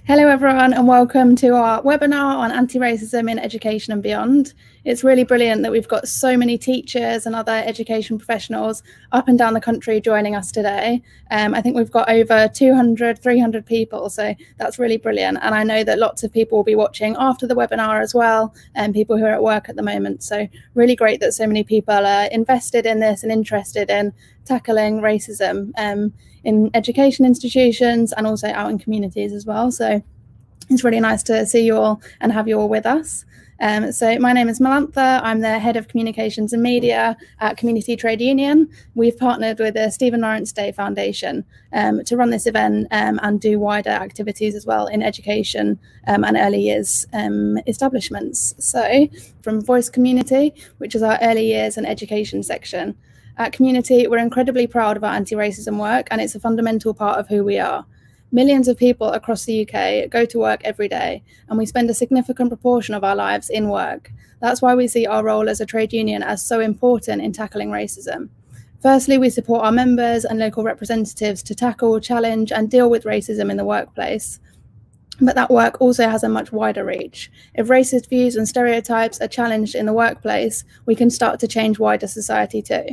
Hello everyone and welcome to our webinar on anti-racism in education and beyond. It's really brilliant that we've got so many teachers and other education professionals up and down the country joining us today. I think we've got over 200, 300 people, so that's really brilliant. And I know that lots of people will be watching after the webinar as well, and people who are at work at the moment. So really great that so many people are invested in this and interested in tackling racism in education institutions and also out in communities as well. So it's really nice to see you all and have you all with us. So my name is Melantha. I'm the Head of Communications and Media at Community Trade Union. We've partnered with the Stephen Lawrence Day Foundation to run this event and do wider activities as well in education and early years establishments. So from Voice Community, which is our early years and education section. At Community, we're incredibly proud of our anti-racism work, and it's a fundamental part of who we are. Millions of people across the UK go to work every day, and we spend a significant proportion of our lives in work. That's why we see our role as a trade union as so important in tackling racism. Firstly, we support our members and local representatives to tackle, challenge, and deal with racism in the workplace. But that work also has a much wider reach. If racist views and stereotypes are challenged in the workplace, we can start to change wider society too.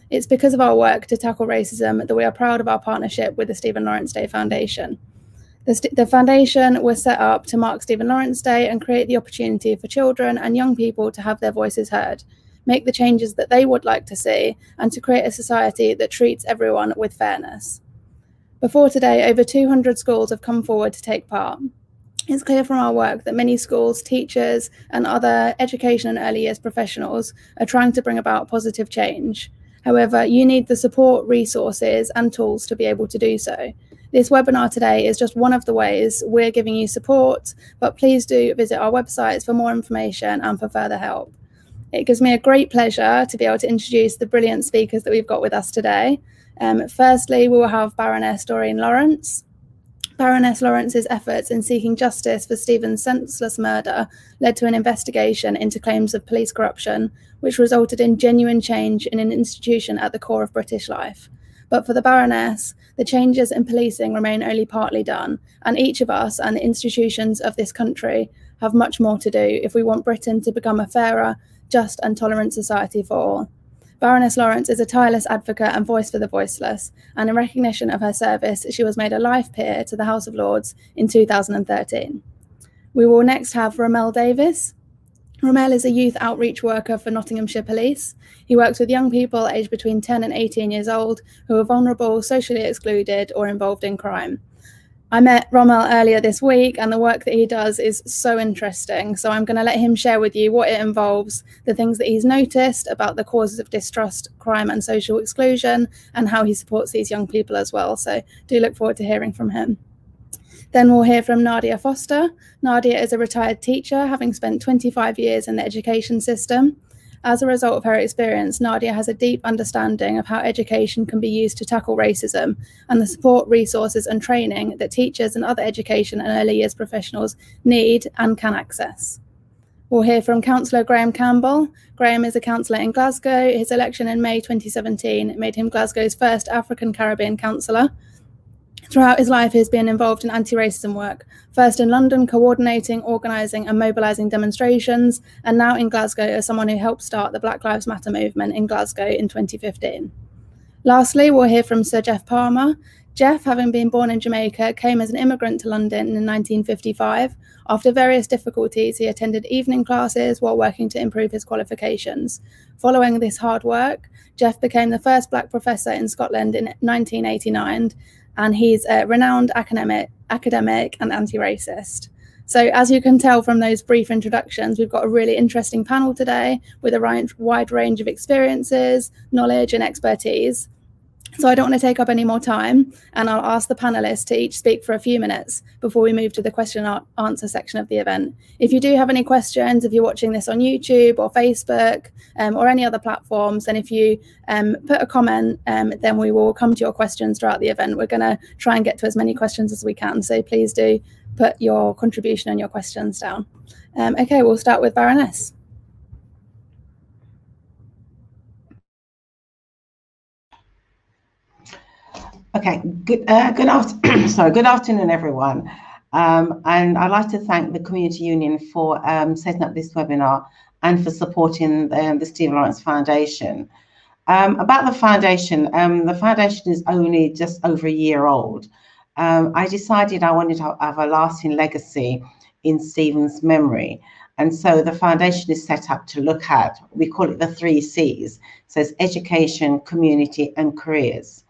It's because of our work to tackle racism that we are proud of our partnership with the Stephen Lawrence Day Foundation. The foundation was set up to mark Stephen Lawrence Day and create the opportunity for children and young people to have their voices heard, make the changes that they would like to see, and to create a society that treats everyone with fairness. Before today, over 200 schools have come forward to take part. It's clear from our work that many schools, teachers, and other education and early years professionals are trying to bring about positive change. However, you need the support, resources, and tools to be able to do so. This webinar today is just one of the ways we're giving you support, but please do visit our websites for more information and for further help. It gives me a great pleasure to be able to introduce the brilliant speakers that we've got with us today. Firstly, we will have Baroness Doreen Lawrence. Baroness Lawrence's efforts in seeking justice for Stephen's senseless murder led to an investigation into claims of police corruption, which resulted in genuine change in an institution at the core of British life. But for the Baroness, the changes in policing remain only partly done, and each of us and the institutions of this country have much more to do if we want Britain to become a fairer, just and tolerant society for all. Baroness Lawrence is a tireless advocate and voice for the voiceless, and in recognition of her service, she was made a life peer to the House of Lords in 2013. We will next have Rommel Davis. Rommel is a youth outreach worker for Nottinghamshire Police. He works with young people aged between 10 and 18 years old who are vulnerable, socially excluded, or involved in crime. I met Rommel earlier this week, and the work that he does is so interesting. So I'm going to let him share with you what it involves, the things that he's noticed about the causes of distrust, crime and social exclusion, and how he supports these young people as well. So do look forward to hearing from him. Then we'll hear from Nadia Foster. Nadia is a retired teacher, having spent 25 years in the education system. As a result of her experience, Nadia has a deep understanding of how education can be used to tackle racism and the support, resources and training that teachers and other education and early years professionals need and can access. We'll hear from Councillor Graham Campbell. Graham is a councillor in Glasgow. His election in May 2017 made him Glasgow's first African Caribbean councillor. Throughout his life, he has been involved in anti-racism work, first in London, coordinating, organising and mobilising demonstrations, and now in Glasgow as someone who helped start the Black Lives Matter movement in Glasgow in 2015. Lastly, we'll hear from Sir Jeff Palmer. Jeff, having been born in Jamaica, came as an immigrant to London in 1955. After various difficulties, he attended evening classes while working to improve his qualifications. Following this hard work, Jeff became the first Black professor in Scotland in 1989, and he's a renowned academic and anti-racist. So as you can tell from those brief introductions, we've got a really interesting panel today with a wide range of experiences, knowledge and expertise. So I don't want to take up any more time, and I'll ask the panelists to each speak for a few minutes before we move to the question and answer section of the event. If you do have any questions, if you're watching this on YouTube or Facebook or any other platforms, then if you put a comment, then we will come to your questions throughout the event. We're going to try and get to as many questions as we can, so please do put your contribution and your questions down. Okay, we'll start with Baroness. Okay, good afternoon, everyone. And I'd like to thank the Community Union for setting up this webinar and for supporting the Stephen Lawrence Foundation. About the foundation is only just over a year old. I decided I wanted to have a lasting legacy in Stephen's memory. And so the foundation is set up to look at, we call it the 3 C's. So it's education, community, and careers.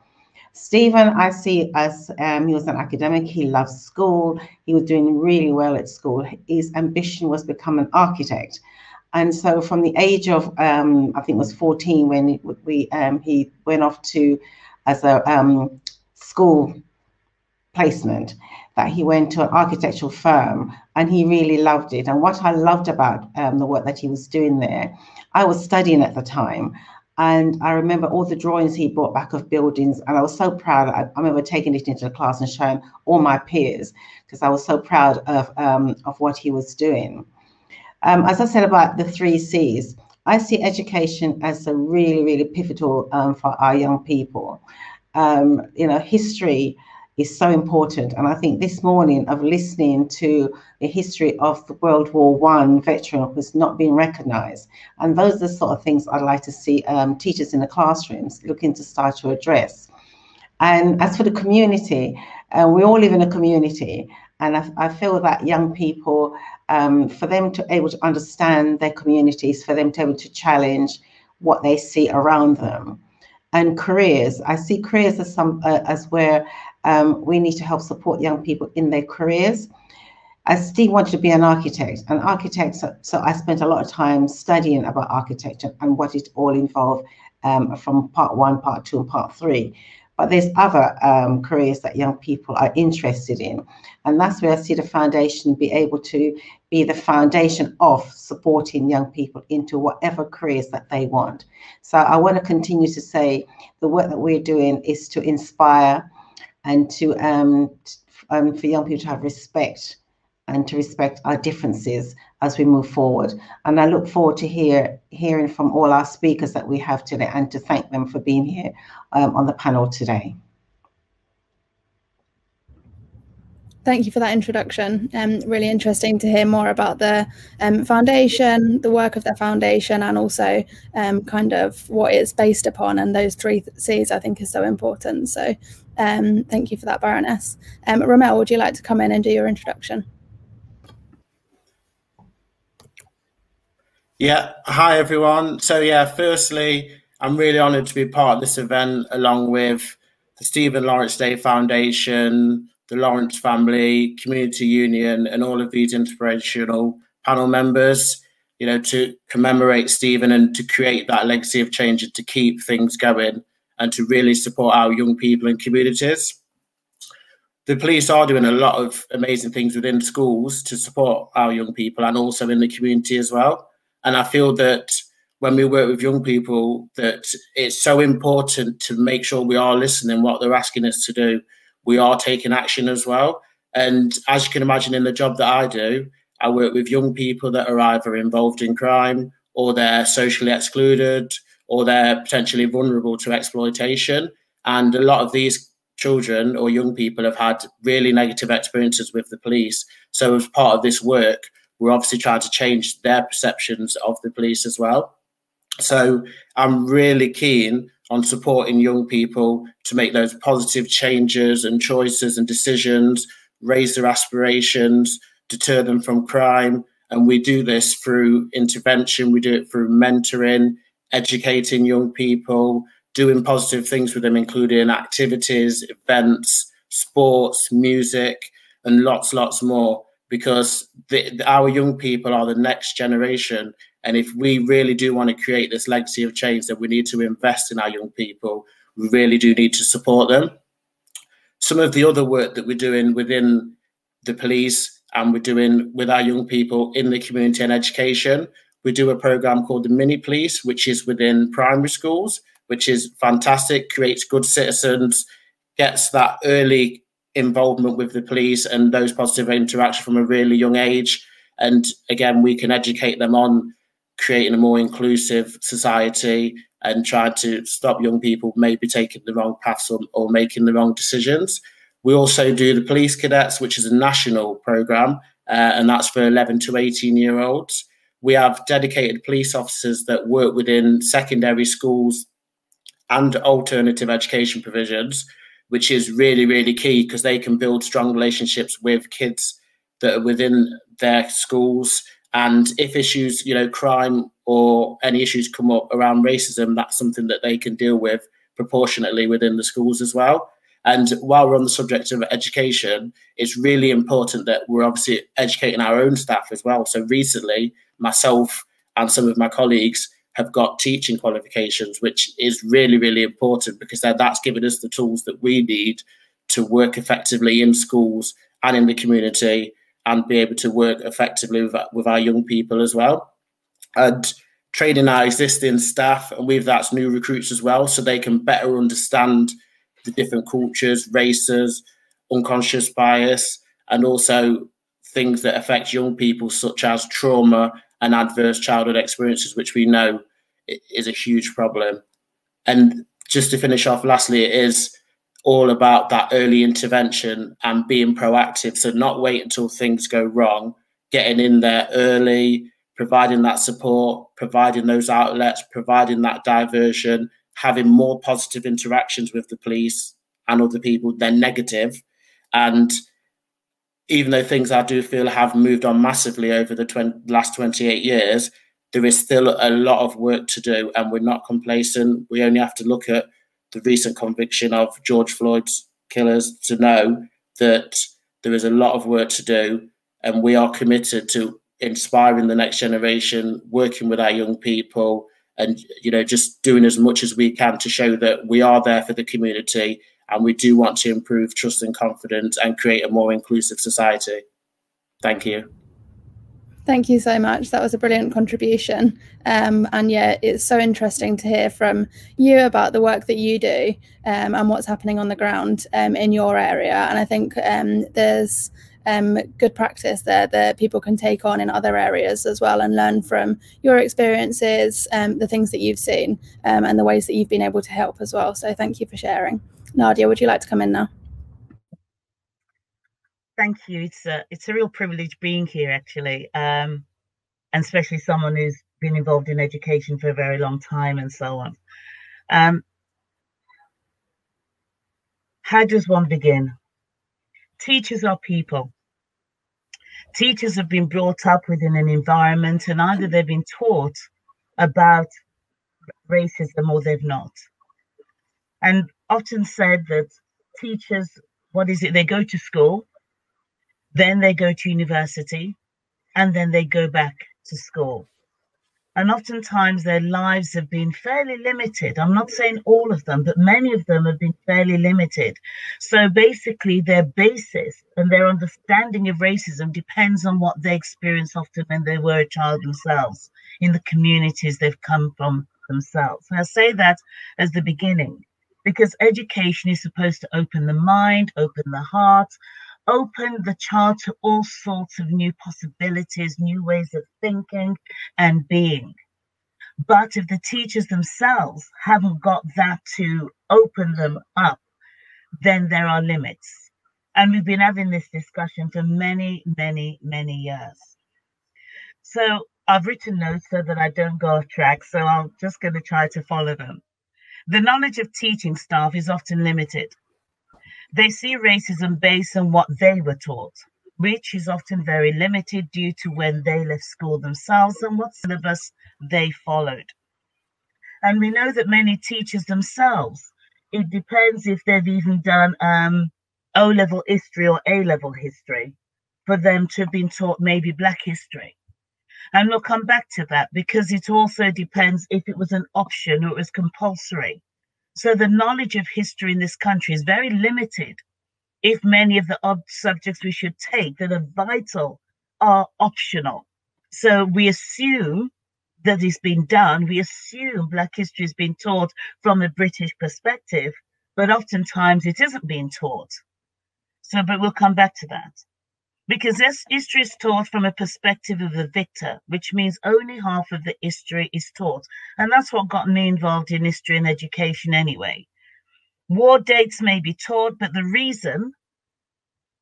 Stephen, I see as he was an academic, he loved school, he was doing really well at school. His ambition was to become an architect. And so from the age of, I think it was 14 when he went off to, as a school placement, that he went to an architectural firm and he really loved it. And what I loved about the work that he was doing there, I was studying at the time. And I remember all the drawings he brought back of buildings, and I was so proud. I remember taking it into the class and showing all my peers because I was so proud of what he was doing. As I said about the 3 C's, I see education as a really, really pivotal for our young people. You know, history is so important. And I think this morning of listening to the history of the World War I veteran who's not being recognized. And those are the sort of things I'd like to see teachers in the classrooms looking to start to address. And as for the community, we all live in a community. And I feel that young people, for them to be able to understand their communities, for them to be able to challenge what they see around them. And careers, I see careers as where we need to help support young people in their careers. As Steve wanted to be an architect, so I spent a lot of time studying about architecture and what it all involved from part 1, part 2, and part 3. But there's other careers that young people are interested in. And that's where I see the foundation be able to be the foundation of supporting young people into whatever careers that they want. So I want to continue to say the work that we're doing is to inspire and to for young people to have respect and to respect our differences as we move forward. And I look forward to hearing from all our speakers that we have today and to thank them for being here on the panel today. Thank you for that introduction. Really interesting to hear more about the foundation, the work of the foundation, and also kind of what it's based upon. And those 3 C's I think is so important. So thank you for that, Baroness. Ramel, would you like to come in and do your introduction? Yeah, hi everyone. So yeah, firstly, I'm really honoured to be part of this event along with the Stephen Lawrence Day Foundation, the Lawrence family, Community Union, and all of these inspirational panel members, you know, to commemorate Stephen and to create that legacy of change and to keep things going and to really support our young people and communities. The police are doing a lot of amazing things within schools to support our young people and also in the community as well. And I feel that when we work with young people, that it's so important to make sure we are listening what they're asking us to do. We are taking action as well. And as you can imagine, in the job that I do, I work with young people that are either involved in crime or they're socially excluded or they're potentially vulnerable to exploitation. And a lot of these children or young people have had really negative experiences with the police. So as part of this work, we're obviously trying to change their perceptions of the police as well. So I'm really keen on supporting young people to make those positive changes and choices and decisions, raise their aspirations, deter them from crime. And we do this through intervention, we do it through mentoring, educating young people, doing positive things with them, including activities, events, sports, music, and lots more. Because our young people are the next generation. And if we really do want to create this legacy of change, then we need to invest in our young people. We really do need to support them. Some of the other work that we're doing within the police and we're doing with our young people in the community and education, we do a program called the Mini Police, which is within primary schools, which is fantastic, creates good citizens, gets that early involvement with the police and those positive interactions from a really young age. And again, we can educate them on creating a more inclusive society and try to stop young people maybe taking the wrong paths or making the wrong decisions. We also do the Police Cadets, which is a national programme, and that's for 11 to 18-year-olds. We have dedicated police officers that work within secondary schools and alternative education provisions, which is really, really key because they can build strong relationships with kids that are within their schools. And if issues, crime or any issues come up around racism, that's something that they can deal with proportionately within the schools as well. And while we're on the subject of education, it's really important that we're obviously educating our own staff as well. So recently, myself and some of my colleagues have got teaching qualifications, which is really, really important because that's given us the tools that we need to work effectively in schools and in the community and be able to work effectively with our young people as well. And training our existing staff, and that's new recruits as well, so they can better understand the different cultures, races, unconscious bias, and also things that affect young people, such as trauma and adverse childhood experiences, which we know is a huge problem. And just to finish off, lastly, it is all about that early intervention and being proactive. So not wait until things go wrong, getting in there early, providing that support, providing those outlets, providing that diversion, having more positive interactions with the police and other people than negative. And even though things I do feel have moved on massively over the last 28 years, there is still a lot of work to do, and we're not complacent. We only have to look at the recent conviction of George Floyd's killers to know that there is a lot of work to do, and we are committed to inspiring the next generation, working with our young people, and just doing as much as we can to show that we are there for the community and we do want to improve trust and confidence and create a more inclusive society. Thank you. Thank you so much. That was a brilliant contribution. And yeah, it's so interesting to hear from you about the work that you do and what's happening on the ground in your area. And I think there's good practice there that people can take on in other areas as well and learn from your experiences, the things that you've seen and the ways that you've been able to help as well. So thank you for sharing. Nadia, would you like to come in now? Thank you. It's a real privilege being here, actually, and especially someone who's been involved in education for a very long time and so on. How does one begin? Teachers are people. Teachers have been brought up within an environment, and either they've been taught about racism or they've not. And often said that teachers, they go to school, then they go to university, and then they go back to school. And oftentimes their lives have been fairly limited. I'm not saying all of them, but many of them have been fairly limited. So basically their basis and their understanding of racism depends on what they experienced often when they were a child themselves, in the communities they've come from themselves. And I say that as the beginning, because education is supposed to open the mind, open the heart, open the child to all sorts of new possibilities, new ways of thinking and being. But if the teachers themselves haven't got that to open them up, then there are limits. And we've been having this discussion for many, many, many years. So I've written notes so that I don't go off track, so I'm just going to try to follow them. The knowledge of teaching staff is often limited. They see racism based on what they were taught, which is often very limited due to when they left school themselves and what syllabus they followed. And we know that many teachers themselves, it depends if they've even done O-level history or A-level history, for them to have been taught maybe Black history. And we'll come back to that because it also depends if it was an option or it was compulsory. So the knowledge of history in this country is very limited if many of the subjects we should take that are vital are optional. So we assume that it's been done. We assume Black history is being taught from a British perspective, but oftentimes it isn't being taught. So, but we'll come back to that. Because this history is taught from a perspective of the victor, which means only half of the history is taught. And that's what got me involved in history and education anyway. War dates may be taught, but the reason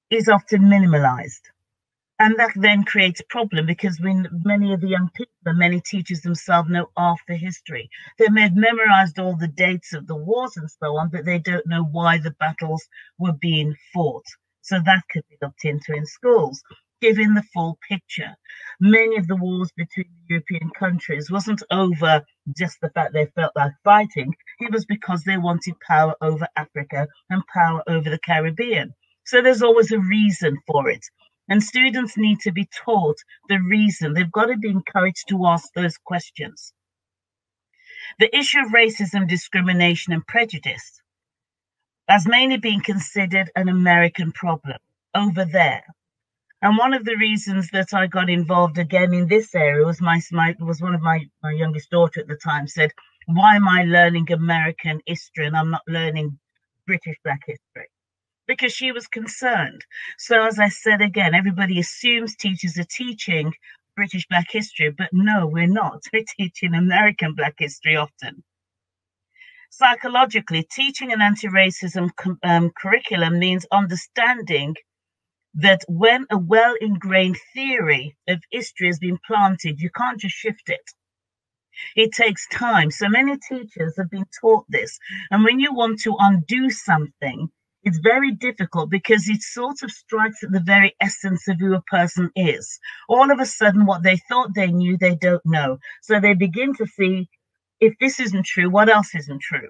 is often minimalized. And that then creates a problem, because when many of the young people and many teachers themselves know half the history, they may have memorized all the dates of the wars and so on, but they don't know why the battles were being fought. So that could be looked into in schools, giving the full picture. Many of the wars between the European countries wasn't over just the fact they felt like fighting. It was because they wanted power over Africa and power over the Caribbean. So there's always a reason for it. And students need to be taught the reason. They've got to be encouraged to ask those questions. The issue of racism, discrimination, and prejudice has mainly been considered an American problem over there. And one of the reasons that I got involved again in this area was one of my youngest daughter at the time said, "Why am I learning American history and I'm not learning British Black history?" Because she was concerned. So as I said again, everybody assumes teachers are teaching British Black history, but no, we're not. We're teaching American Black history often. Psychologically, teaching an anti-racism curriculum means understanding that when a well-ingrained theory of history has been planted, you can't just shift it. It takes time. So many teachers have been taught this. And when you want to undo something, it's very difficult, because it sort of strikes at the very essence of who a person is. All of a sudden, what they thought they knew, they don't know. So they begin to see, if this isn't true, what else isn't true?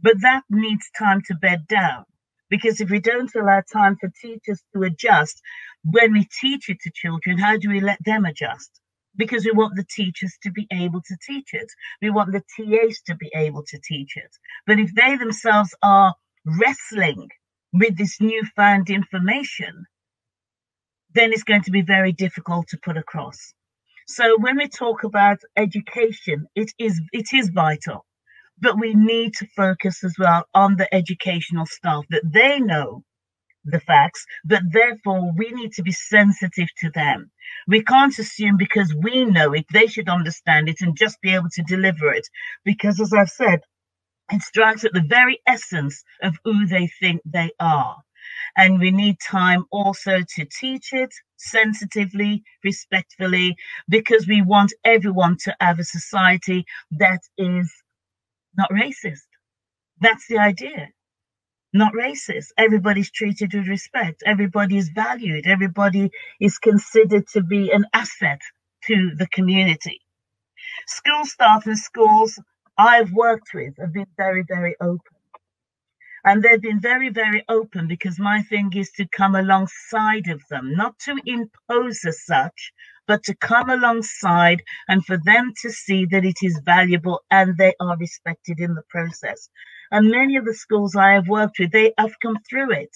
But that needs time to bed down, because if we don't allow time for teachers to adjust, when we teach it to children, how do we let them adjust? Because we want the teachers to be able to teach it. We want the TAs to be able to teach it. But if they themselves are wrestling with this newfound information, then it's going to be very difficult to put across. So when we talk about education, it is vital, but we need to focus as well on the educational staff, that they know the facts, but therefore we need to be sensitive to them. We can't assume because we know it, they should understand it and just be able to deliver it, because as I've said, it strikes at the very essence of who they think they are. And we need time also to teach it sensitively, respectfully, because we want everyone to have a society that is not racist. That's the idea. Not racist. Everybody's treated with respect. Everybody is valued. Everybody is considered to be an asset to the community. School staff and schools I've worked with have been very, very open. And they've been very, very open, because my thing is to come alongside of them, not to impose as such, but to come alongside and for them to see that it is valuable and they are respected in the process. And many of the schools I have worked with, they have come through it,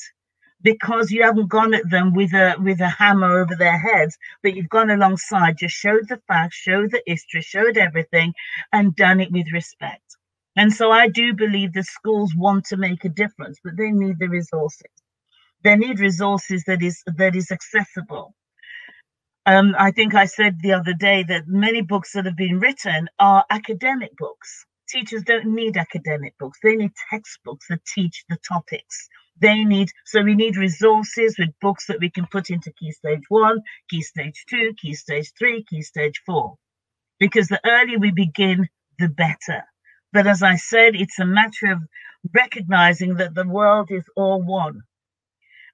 because you haven't gone at them with a hammer over their heads, but you've gone alongside, just showed the facts, showed the history, showed everything, and done it with respect. And so I do believe that schools want to make a difference, but they need the resources. They need resources that is accessible. I think I said the other day that many books that have been written are academic books. Teachers don't need academic books. They need textbooks that teach the topics. We need resources with books that we can put into Key Stage 1, Key Stage 2, Key Stage 3, Key Stage 4. Because the earlier we begin, the better. But as I said, it's a matter of recognizing that the world is all one.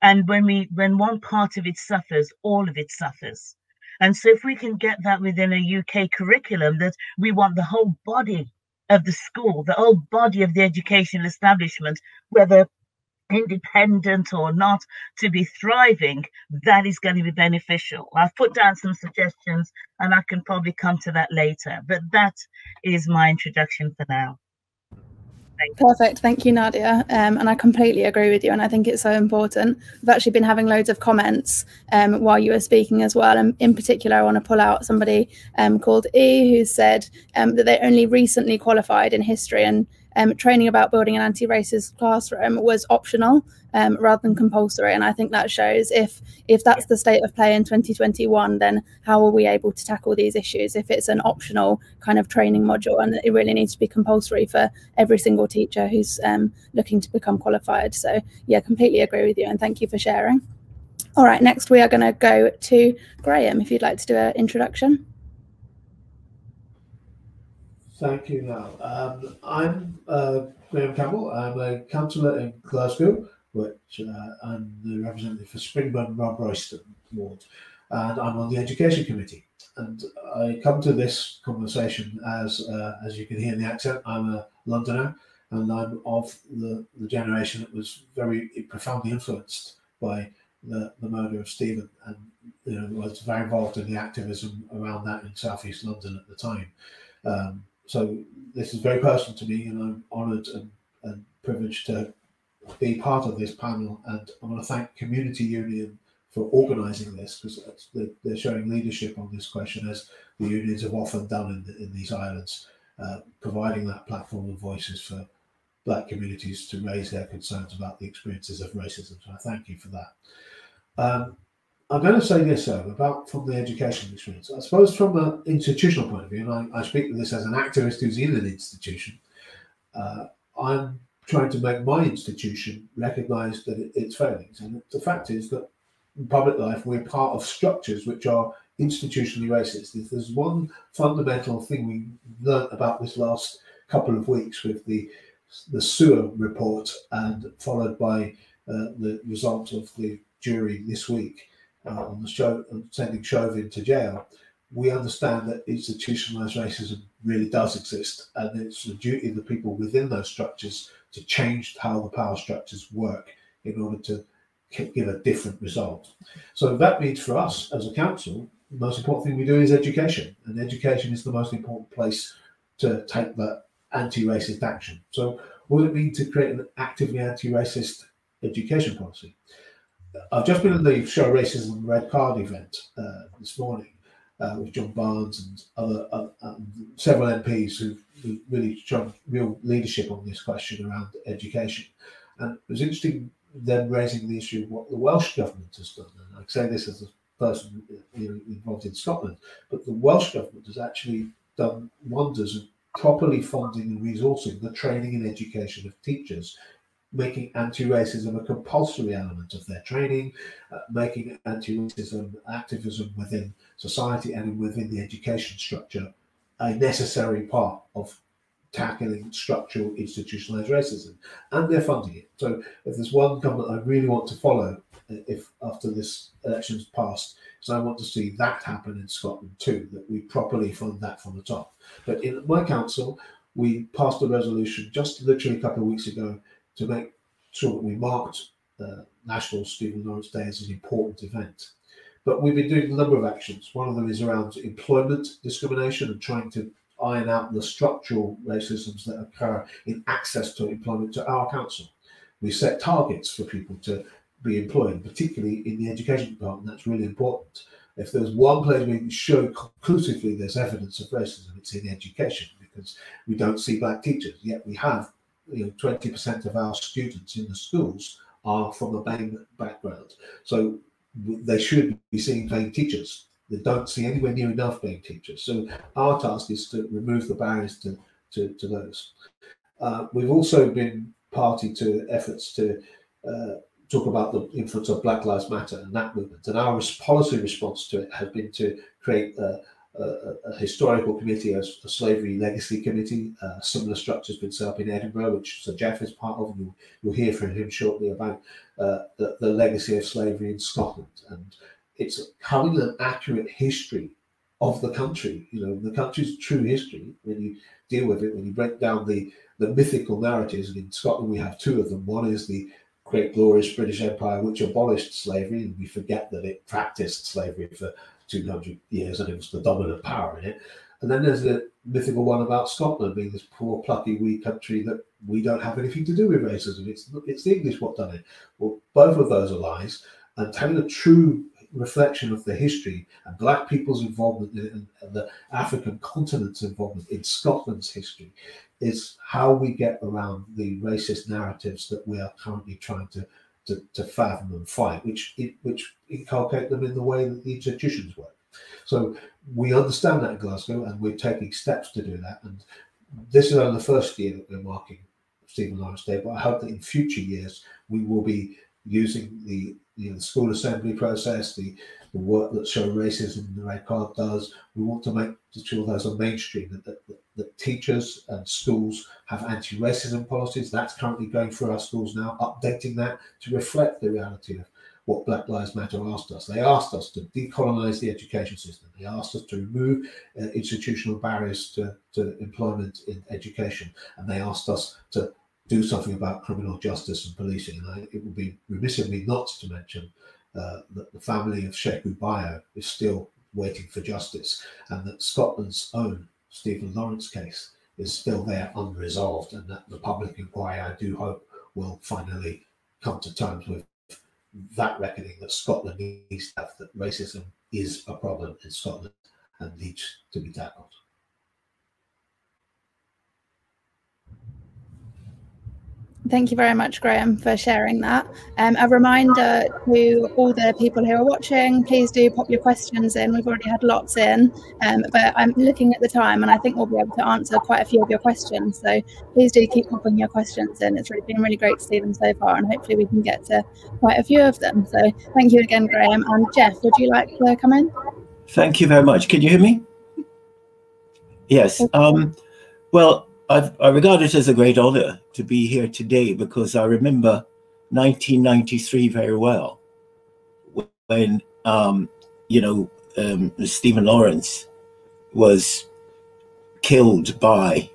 And when one part of it suffers, all of it suffers. And so if we can get that within a UK curriculum, that we want the whole body of the school, the whole body of the education establishment, whether independent or not, to be thriving, that is going to be beneficial. I've put down some suggestions and I can probably come to that later, but that is my introduction for now. Perfect. Thank you, Nadia. And I completely agree with you. And I think it's so important. We've actually been having loads of comments while you were speaking as well. And in particular, I want to pull out somebody called E, who said that they only recently qualified in history, and training about building an anti-racist classroom was optional rather than compulsory. And I think that shows if that's the state of play in 2021, then how are we able to tackle these issues if it's an optional kind of training module, and it really needs to be compulsory for every single teacher who's looking to become qualified. So yeah, completely agree with you, and thank you for sharing. All right, next we are going to go to Graham, if you'd like to do an introduction. Thank you, Now. I'm Graham Campbell. I'm a councillor in Glasgow, which I'm the representative for Springburn Rob Royston ward, and I'm on the Education Committee. And I come to this conversation as you can hear in the accent, I'm a Londoner, and I'm of the generation that was very profoundly influenced by the murder of Stephen, and was very involved in the activism around that in South East London at the time. So this is very personal to me, and I'm honoured and privileged to be part of this panel. And I want to thank Community Union for organising this, because they're showing leadership on this question, as the unions have often done in these islands, providing that platform of voices for Black communities to raise their concerns about the experiences of racism. So I thank you for that. I'm going to say this, though, from the education experience. I suppose from an institutional point of view, and I speak to this as an activist who's in an institution, I'm trying to make my institution recognise that its failings. And the fact is that in public life, we're part of structures which are institutionally racist. If there's one fundamental thing we learned about this last couple of weeks with the sewer report, and followed by the result of the jury this week, on the show, sending Chauvin to jail, we understand that institutionalized racism really does exist, and it's the duty of the people within those structures to change how the power structures work in order to give a different result. So that means for us as a council, the most important thing we do is education, and education is the most important place to take that anti-racist action. So what does it mean to create an actively anti-racist education policy? I've just been in the Show Racism Red Card event this morning with John Barnes and other several MPs who've really shown real leadership on this question around education. And it was interesting them raising the issue of what the Welsh government has done. And I say this as a person involved in Scotland, but the Welsh government has actually done wonders of properly funding and resourcing the training and education of teachers, making anti-racism a compulsory element of their training, making anti-racism activism within society and within the education structure a necessary part of tackling structural institutionalized racism, and they're funding it. So if there's one government I really want to follow, if after this election's passed, so I want to see that happen in Scotland too, that we properly fund that from the top. But in my council, we passed a resolution just literally a couple of weeks ago to make sure that we marked National Stephen Lawrence Day as an important event. But we've been doing a number of actions. One of them is around employment discrimination and trying to iron out the structural racisms that occur in access to employment to our council. We set targets for people to be employed, particularly in the education department. That's really important. If there's one place we can show conclusively there's evidence of racism, it's in education, because we don't see Black teachers, yet we have 20% of our students in the schools are from a BAME background. So they should be seeing BAME teachers. They don't see anywhere near enough BAME teachers. So our task is to remove the barriers to those. We've also been party to efforts to talk about the influence of Black Lives Matter and that movement. And our policy response to it has been to create a historical committee, a slavery legacy committee. Similar structure has been set up in Edinburgh, which Sir Jeff is part of. You'll hear from him shortly about the legacy of slavery in Scotland. And it's having an accurate history of the country, the country's true history, when you deal with it, when you break down the mythical narratives. And in Scotland, we have two of them. One is the great glorious British Empire, which abolished slavery, and we forget that it practiced slavery for 200 years and it was the dominant power in it. And then there's the mythical one about Scotland being this poor, plucky, wee country that we don't have anything to do with racism. It's the English what done it. Well, both of those are lies, and telling a true reflection of the history and Black people's involvement in it, and the African continent's involvement in Scotland's history, is how we get around the racist narratives that we are currently trying to fathom and fight, which inculcate them in the way that the institutions work. So we understand that in Glasgow, and we're taking steps to do that. And this is only the first year that we're marking Stephen Lawrence Day, but I hope that in future years we will be using the school assembly process, the work that Show Racism the Red Card does. We want to make sure those are mainstream, that teachers and schools have anti-racism policies. That's currently going through our schools now, updating that to reflect the reality of what Black Lives Matter asked us. They asked us to decolonize the education system. They asked us to remove institutional barriers to employment in education. And they asked us to do something about criminal justice and policing. And it would be remiss of me not to mention that the family of Sheku Bayo is still waiting for justice, and that Scotland's own Stephen Lawrence case is still there unresolved, and that the public inquiry, I do hope, will finally come to terms with that reckoning that Scotland needs to have, that racism is a problem in Scotland and needs to be tackled. Thank you very much, Graham, for sharing that. A reminder to all the people who are watching, please do pop your questions in. We've already had lots in, but I'm looking at the time and I think we'll be able to answer quite a few of your questions. So please do keep popping your questions in. It's been really great to see them so far, and hopefully we can get to quite a few of them. So thank you again, Graham. And Jeff, would you like to come in? Thank you very much. Can you hear me? Yes. Well, I regard it as a great honor to be here today, because I remember 1993 very well, when Stephen Lawrence was killed by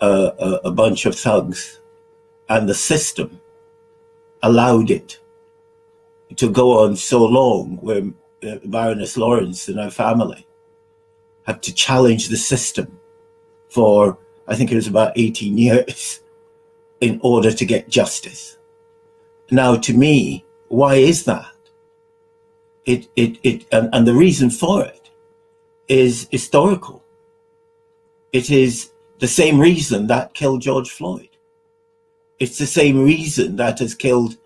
a bunch of thugs, and the system allowed it to go on so long, where Baroness Lawrence and her family had to challenge the system for, I think it was about 18 years, in order to get justice. Now, to me, why is that? And the reason for it is historical. It is the same reason that killed George Floyd. It's the same reason that has killed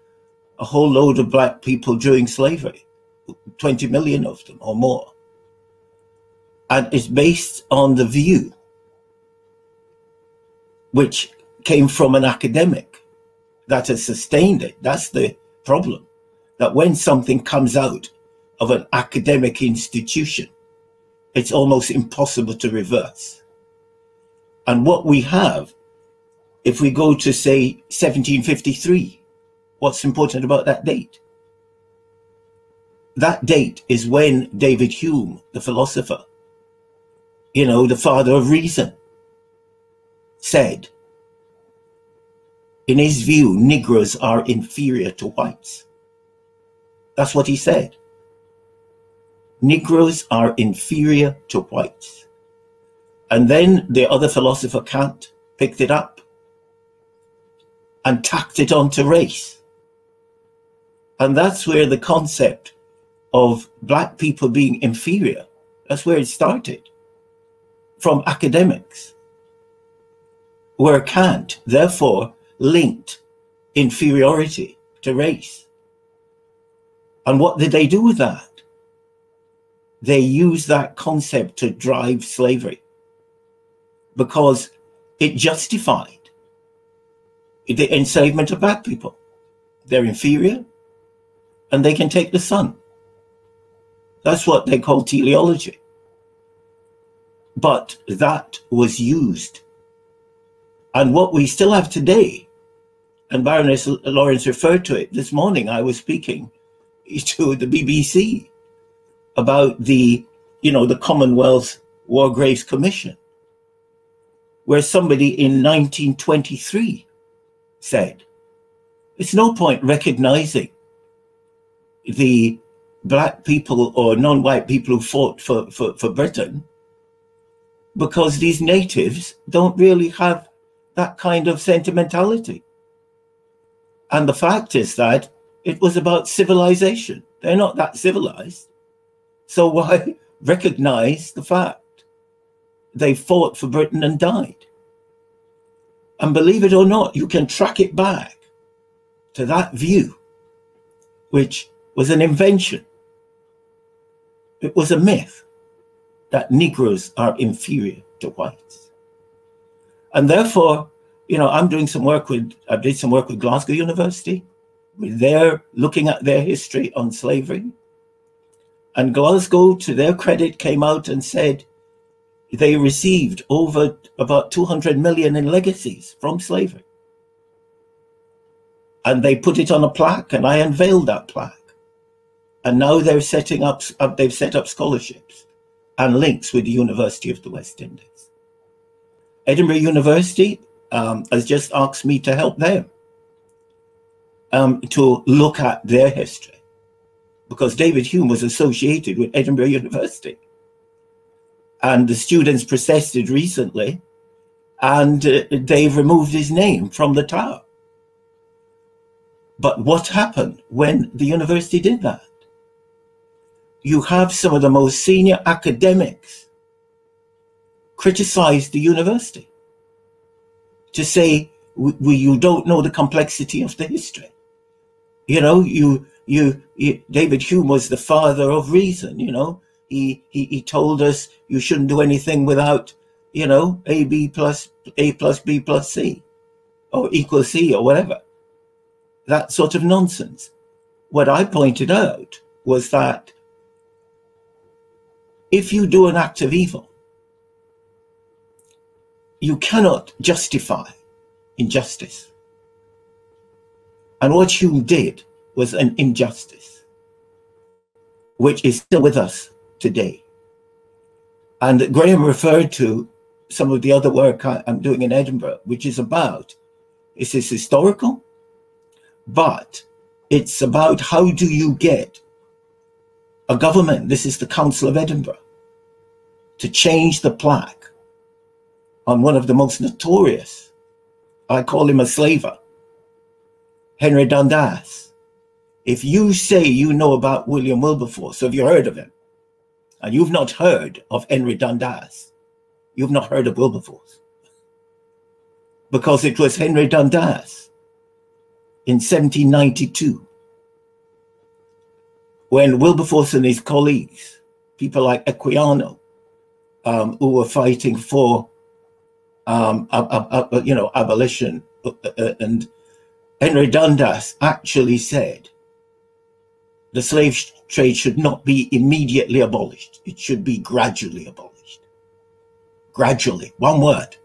a whole load of black people during slavery, 20 million of them or more. And it's based on the view which came from an academic that has sustained it. That's the problem, that when something comes out of an academic institution, it's almost impossible to reverse. And what we have, if we go to, say, 1753, what's important about that date? That date is when David Hume, the philosopher, the father of reason, said, in his view, Negroes are inferior to whites. That's what he said. Negroes are inferior to whites. And then the other philosopher, Kant, picked it up and tacked it onto race. And that's where the concept of black people being inferior, that's where it started, from academics, where Kant, therefore, linked inferiority to race. And what did they do with that? They used that concept to drive slavery, because it justified the enslavement of black people. They're inferior and they can take the sun. That's what they call teleology. But that was used. And what we still have today, and Baroness Lawrence referred to it this morning, I was speaking to the BBC about the Commonwealth War Graves Commission, where somebody in 1923 said, it's no point recognizing the black people or non-white people who fought for Britain, because these natives don't really have that kind of sentimentality. And the fact is that it was about civilization. They're not that civilized. So why recognize the fact they fought for Britain and died? And believe it or not, you can track it back to that view, which was an invention. It was a myth that Negroes are inferior to whites. And therefore, I did some work with Glasgow University, with their looking at their history on slavery. And Glasgow, to their credit, came out and said they received over about 200 million in legacies from slavery. And they put it on a plaque, and I unveiled that plaque. And now they're setting up, they've set up scholarships and links with the University of the West Indies. Edinburgh University has just asked me to help them to look at their history, because David Hume was associated with Edinburgh University. And the students protested recently, and they've removed his name from the tower. But what happened when the university did that? You have some of the most senior academics criticize the university to say, you don't know the complexity of the history. You know, David Hume was the father of reason, you know. He told us you shouldn't do anything without, you know, A plus B plus C or equals C or whatever. That sort of nonsense. What I pointed out was that if you do an act of evil, you cannot justify injustice. And what Hume did was an injustice, which is still with us today. And Graham referred to some of the other work I'm doing in Edinburgh, which is about, it's historical, but it's about how do you get a government, this is the Council of Edinburgh, to change the plaque on one of the most notorious, I call him a slaver, Henry Dundas. If you say you know about William Wilberforce, so have you heard of him? And you've not heard of Henry Dundas, you've not heard of Wilberforce. Because it was Henry Dundas in 1792, when Wilberforce and his colleagues, people like Equiano, who were fighting for abolition, and Henry Dundas actually said the slave trade should not be immediately abolished. It should be gradually abolished. Gradually, one word.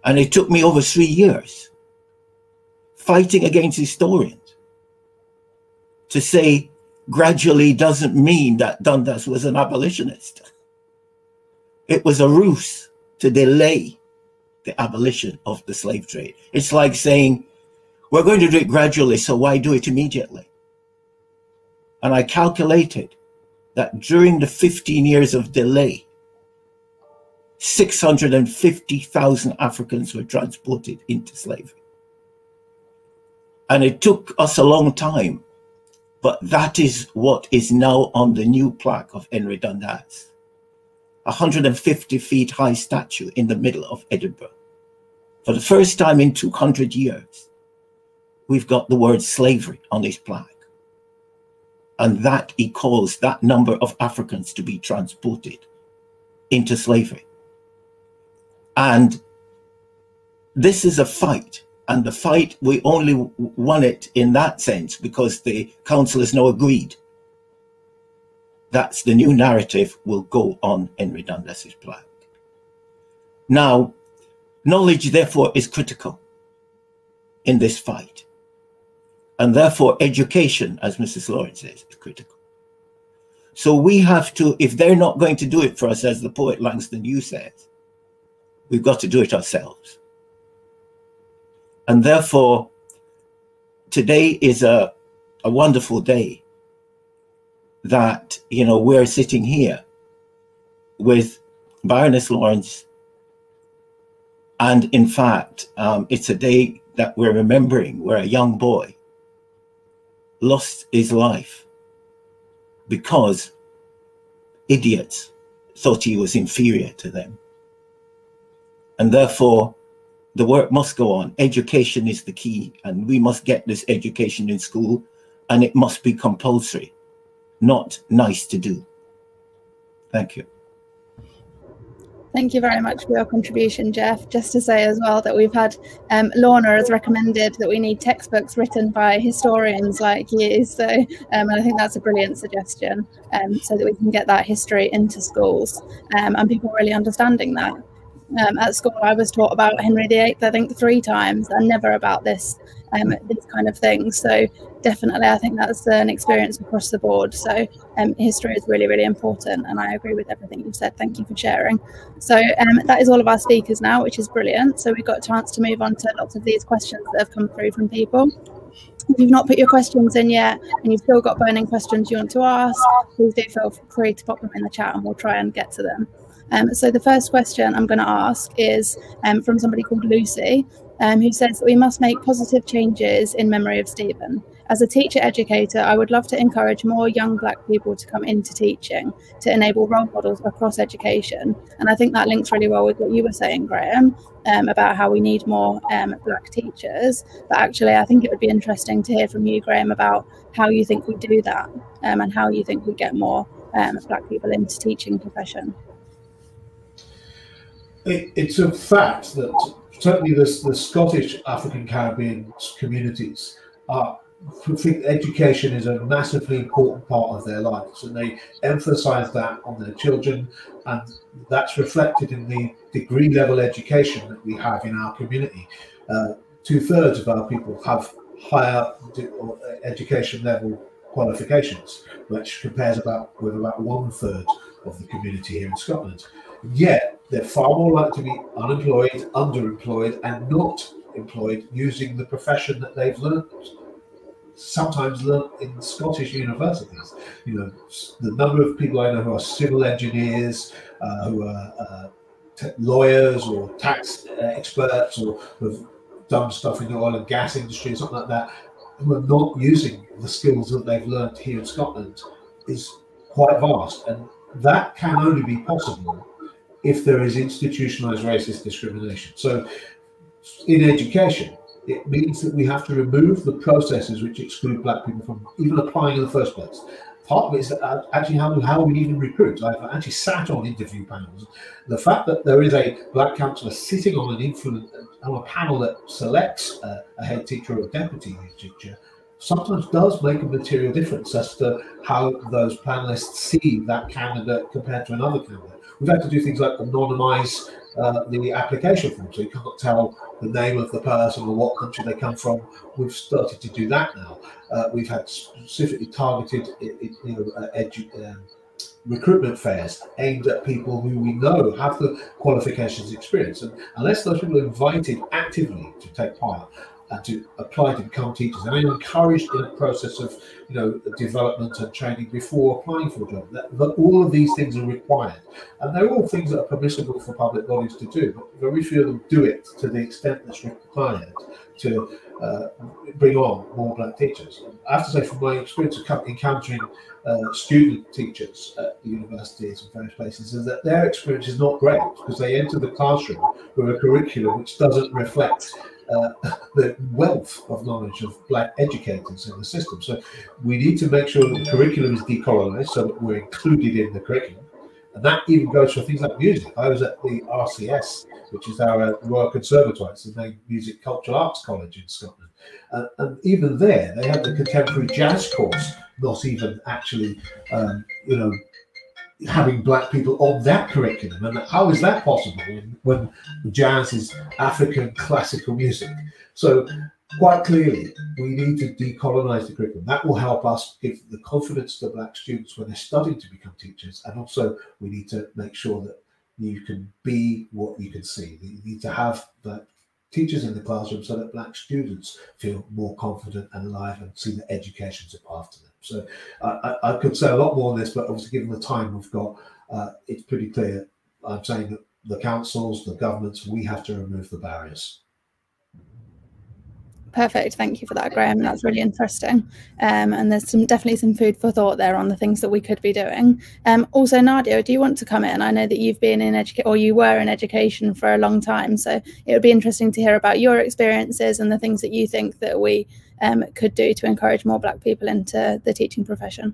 And it took me over 3 years fighting against historians to say gradually doesn't mean that Dundas was an abolitionist. It was a ruse to delay the abolition of the slave trade. It's like saying, we're going to do it gradually, so why do it immediately? And I calculated that during the 15 years of delay, 650,000 Africans were transported into slavery. And it took us a long time, but that is what is now on the new plaque of Henry Dundas. 150 feet high statue in the middle of Edinburgh. For the first time in 200 years, we've got the word slavery on his plaque. And that equals that number of Africans to be transported into slavery. And this is a fight. And the fight, we only won it in that sense because the council has now agreed that's the new narrative will go on Henry Dundas's plaque. Now, knowledge, therefore, is critical in this fight. And therefore, education, as Mrs. Lawrence says, is critical. So we have to, if they're not going to do it for us, as the poet Langston Hughes says, we've got to do it ourselves. And therefore, today is a wonderful day that, you know, we're sitting here with Baroness Lawrence. And in fact, it's a day that we're remembering where a young boy lost his life because idiots thought he was inferior to them. And therefore, the work must go on. Education is the key, and we must get this education in school, and it must be compulsory, not nice to do. Thank you. Thank you very much for your contribution, Jeff. Just to say as well that we've had Lorna has recommended that we need textbooks written by historians like you. So and I think that's a brilliant suggestion, so that we can get that history into schools and people really understanding that. At school, I was taught about Henry VIII, I think 3 times, and never about this kind of thing. So definitely, I think that's an experience across the board. So history is really, really important, and I agree with everything you've said. Thank you for sharing. So that is all of our speakers now, which is brilliant. So we've got a chance to move on to lots of these questions that have come through from people. If you've not put your questions in yet and you've still got burning questions you want to ask, please do feel free to pop them in the chat and we'll try and get to them. So the first question I'm going to ask is from somebody called Lucy, who says that we must make positive changes in memory of Stephen. As a teacher educator, I would love to encourage more young Black people to come into teaching to enable role models across education. And I think that links really well with what you were saying, Graham, about how we need more Black teachers. But actually, I think it would be interesting to hear from you, Graham, about how you think we do that and how you think we get more Black people into teaching profession. It's a fact that certainly the Scottish African Caribbean communities think education is a massively important part of their lives, and they emphasize that on their children, and that's reflected in the degree level education that we have in our community. 2/3 of our people have higher education level qualifications, which compares with about 1/3 of the community here in Scotland. Yet they're far more likely to be unemployed, underemployed, and not employed using the profession that they've learned, sometimes learned in Scottish universities. You know, the number of people I know who are civil engineers, who are lawyers or tax experts, or who've done stuff in the oil and gas industry or something like that, who are not using the skills that they've learned here in Scotland, is quite vast. And that can only be possible if there is institutionalized racist discrimination. So in education, it means that we have to remove the processes which exclude Black people from even applying in the first place. Part of it is that actually how we even recruit. I've actually sat on interview panels. The fact that there is a Black counsellor sitting on a panel that selects a head teacher or a deputy head teacher sometimes does make a material difference as to how those panelists see that candidate compared to another candidate. We've had to do things like anonymise the application form, so you can't tell the name of the person or what country they come from. We've started to do that now. We've had specifically targeted recruitment fairs aimed at people who we know have the qualifications experience. And unless those people are invited actively to take part and to apply to become teachers, and are encouraged in a process of development and training before applying for a job, that all of these things are required, and they're all things that are permissible for public bodies to do, but very few of them do it to the extent that's required to bring on more Black teachers. I have to say, from my experience of encountering student teachers at universities and various places, is that their experience is not great, because they enter the classroom with a curriculum which doesn't reflect the wealth of knowledge of Black educators in the system. So we need to make sure that the curriculum is decolonized, so that we're included in the curriculum. And that even goes for things like music. I was at the RCS, which is our Royal Conservatoire. It's the main music cultural arts college in Scotland. And even there, they have the contemporary jazz course, not even actually, having Black people on that curriculum. And how is that possible when jazz is African classical music? So quite clearly, we need to decolonize the curriculum. That will help us give the confidence to Black students when they're studying to become teachers. And also, we need to make sure that you can be what you can see. You need to have Black teachers in the classroom so that Black students feel more confident and alive and see that education's a path to them. So I could say a lot more on this, but obviously given the time we've got, it's pretty clear. I'm saying that the councils, the governments, we have to remove the barriers. Perfect. Thank you for that, Graham. That's really interesting. And there's definitely some food for thought there on the things that we could be doing. Also, Nadia, do you want to come in? I know that you've been in you were in education for a long time, so it would be interesting to hear about your experiences and the things that you think that we could do to encourage more Black people into the teaching profession.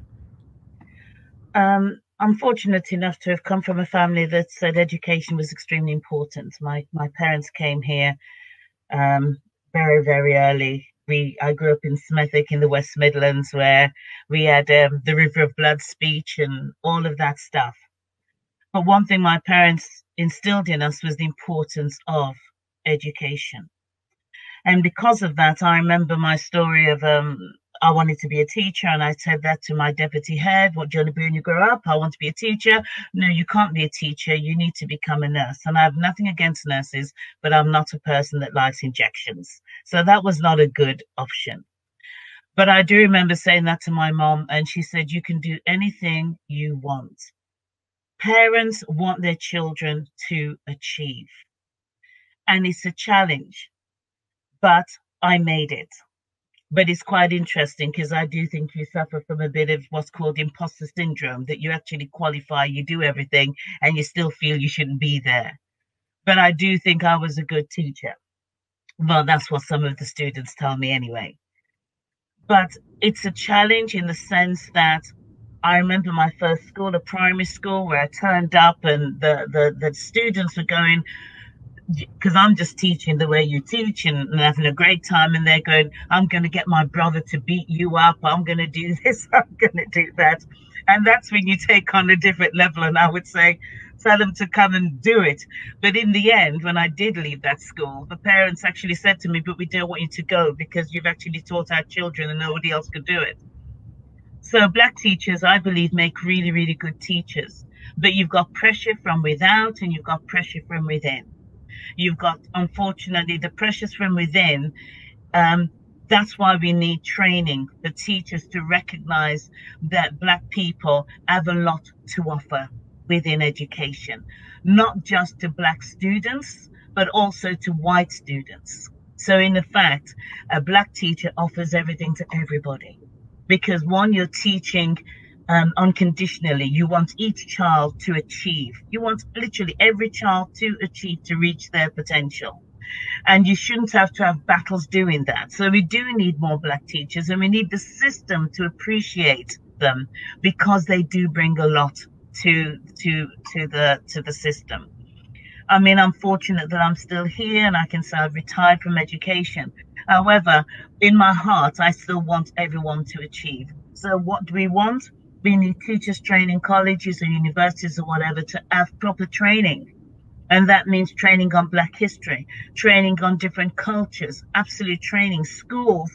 I'm fortunate enough to have come from a family that said education was extremely important. My parents came here very, very early. I grew up in Smethwick in the West Midlands, where we had the River of Blood speech and all of that stuff. But one thing my parents instilled in us was the importance of education. And because of that, I remember my story of I wanted to be a teacher, and I said that to my deputy head. What do you want to be when you grow up? I want to be a teacher. No, you can't be a teacher. You need to become a nurse. And I have nothing against nurses, but I'm not a person that likes injections. So that was not a good option. But I do remember saying that to my mom, and she said, you can do anything you want. Parents want their children to achieve. And it's a challenge. But I made it. But it's quite interesting, because I do think you suffer from a bit of what's called imposter syndrome, that you actually qualify, you do everything, and you still feel you shouldn't be there. But I do think I was a good teacher. Well, that's what some of the students tell me anyway. But it's a challenge in the sense that I remember my first school, a primary school, where I turned up and the students were going, because I'm just teaching the way you teach and having a great time, and they're going, I'm going to get my brother to beat you up, I'm going to do this, I'm going to do that. And that's when you take on a different level, and I would say, tell them to come and do it. But in the end, when I did leave that school, the parents actually said to me, but we don't want you to go, because you've actually taught our children and nobody else could do it. So Black teachers, I believe, make really, really good teachers. But you've got pressure from without and you've got pressure from within. You've got, unfortunately, the pressures from within. That's why we need training for teachers to recognize that Black people have a lot to offer within education, not just to Black students, but also to white students. So in effect, a Black teacher offers everything to everybody, because one, you're teaching unconditionally. You want each child to achieve. You want literally every child to achieve, to reach their potential. And you shouldn't have to have battles doing that. So we do need more Black teachers, and we need the system to appreciate them, because they do bring a lot to the system. I mean, I'm fortunate that I'm still here and I can say I've retired from education. However, in my heart, I still want everyone to achieve. So what do we want? We need teachers training colleges or universities or whatever to have proper training. And that means training on Black history, training on different cultures, absolute training. Schools,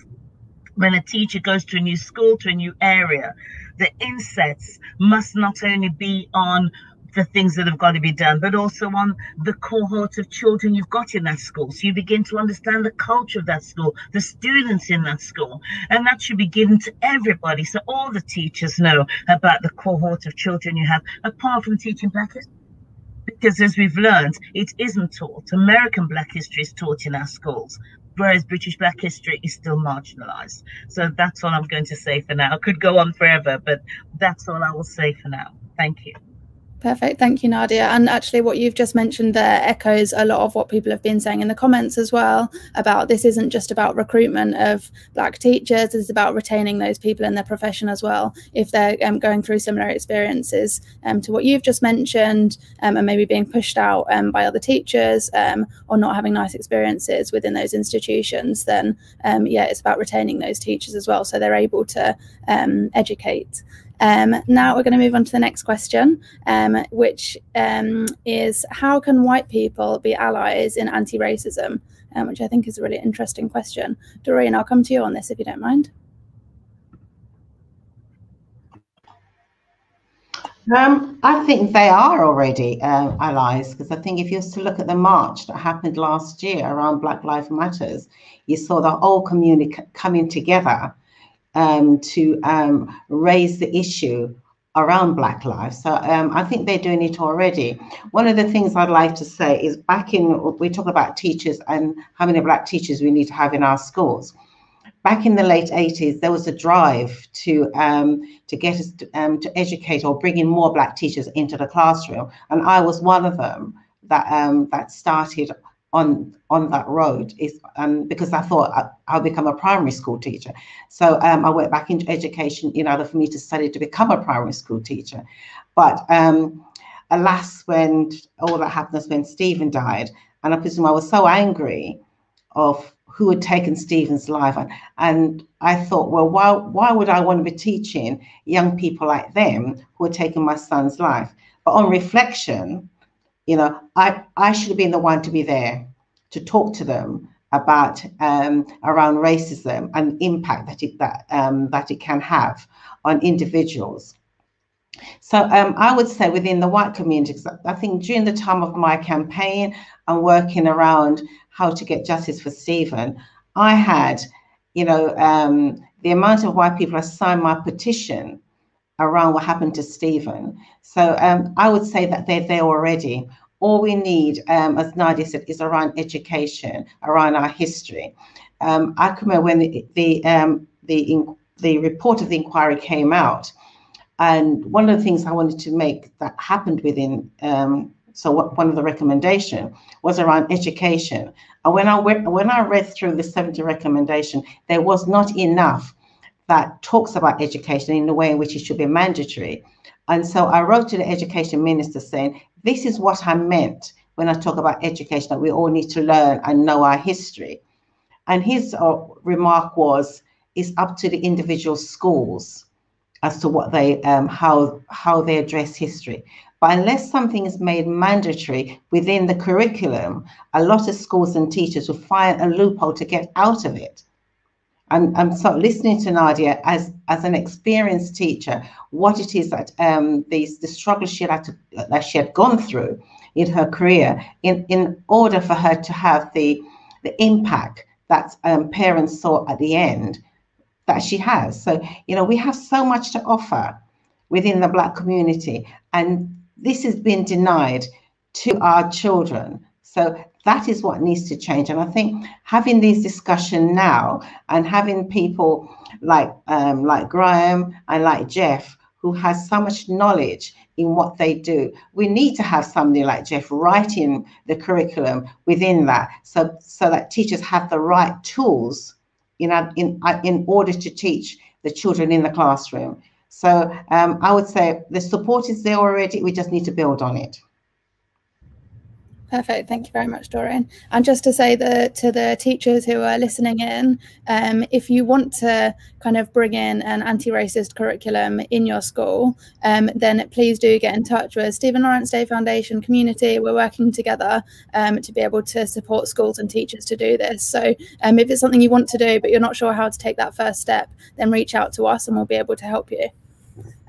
when a teacher goes to a new school, to a new area, the insets must not only be on the things that have got to be done, but also on the cohort of children you've got in that school. So you begin to understand the culture of that school, the students in that school, and that should be given to everybody. So all the teachers know about the cohort of children you have, apart from teaching Black history. Because as we've learned, it isn't taught. American Black history is taught in our schools, whereas British Black history is still marginalized. So that's all I'm going to say for now. I could go on forever, but that's all I will say for now. Thank you. Perfect. Thank you, Nadia. And actually what you've just mentioned there echoes a lot of what people have been saying in the comments as well, about this isn't just about recruitment of Black teachers, it's about retaining those people in their profession as well, if they're going through similar experiences to what you've just mentioned, and maybe being pushed out by other teachers or not having nice experiences within those institutions, then yeah, it's about retaining those teachers as well, so they're able to educate. Now we're going to move on to the next question, which is, how can white people be allies in anti-racism? Which I think is a really interesting question. Doreen, I'll come to you on this if you don't mind. I think they are already allies, because I think if you was to look at the march that happened last year around Black Lives Matters, you saw the whole community coming together to raise the issue around Black lives. So I think they're doing it already. One of the things I'd like to say is, back in, we talk about teachers and how many Black teachers we need to have in our schools. Back in the late 80s, there was a drive to get us to educate or bring in more Black teachers into the classroom. And I was one of them that, that started on that road is because I thought I'll become a primary school teacher. So I went back into education in order for me to study to become a primary school teacher. But alas, when all that happened was when Stephen died, and I presume I was so angry of who had taken Stephen's life, and I thought, well, why would I want to be teaching young people like them who had taken my son's life? But on reflection, you know, I should have been the one to be there to talk to them about around racism and impact that it can have on individuals. So I would say within the white community, because I think during the time of my campaign and working around how to get justice for Stephen, I had, you know, the amount of white people that signed my petition around what happened to Stephen. So I would say that they're there already. All we need, as Nadia said, is around education, around our history. I can remember when the report of the inquiry came out, and one of the things I wanted to make that happened within, one of the recommendation was around education. And when I read through the 70 recommendation, there was not enough that talks about education in the way in which it should be mandatory. And so I wrote to the education minister saying, this is what I meant when I talk about education, that we all need to learn and know our history. And his remark was, it's up to the individual schools as to what they, how they address history. But unless something is made mandatory within the curriculum, a lot of schools and teachers will find a loophole to get out of it. I'm so listening to Nadia as an experienced teacher, what it is that the struggle she had gone through in her career in order for her to have the impact that parents saw at the end that she has. So, you know, we have so much to offer within the Black community, and this has been denied to our children. So that is what needs to change. And I think having these discussions now and having people like Graham and like Jeff, who has so much knowledge in what they do, we need to have somebody like Jeff writing the curriculum within that, so that teachers have the right tools in order to teach the children in the classroom. So I would say the support is there already. We just need to build on it. Perfect. Thank you very much, Doreen. And just to say that to the teachers who are listening in, if you want to kind of bring in an anti-racist curriculum in your school, then please do get in touch with Stephen Lawrence Day Foundation community. We're working together to be able to support schools and teachers to do this. So if it's something you want to do, but you're not sure how to take that first step, then reach out to us and we'll be able to help you.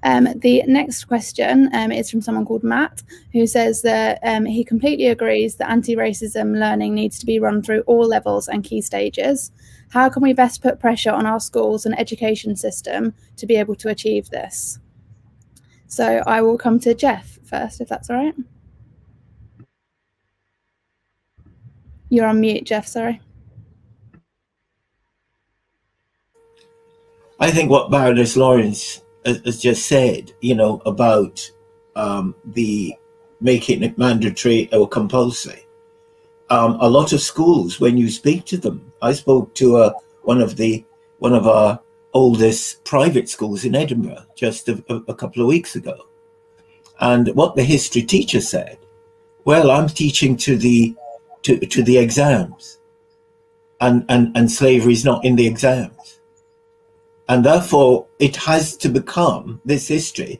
The next question is from someone called Matt, who says that he completely agrees that anti-racism learning needs to be run through all levels and key stages. How can we best put pressure on our schools and education system to be able to achieve this? So I will come to Jeff first, if that's all right. You're on mute, Jeff, sorry. I think what Baroness Lawrence has just said, you know, about the making it mandatory or compulsory. A lot of schools, when you speak to them, I spoke to one of our oldest private schools in Edinburgh just a couple of weeks ago, and what the history teacher said, well, I'm teaching to the exams, and slavery is not in the exams. And therefore, it has to become, this history,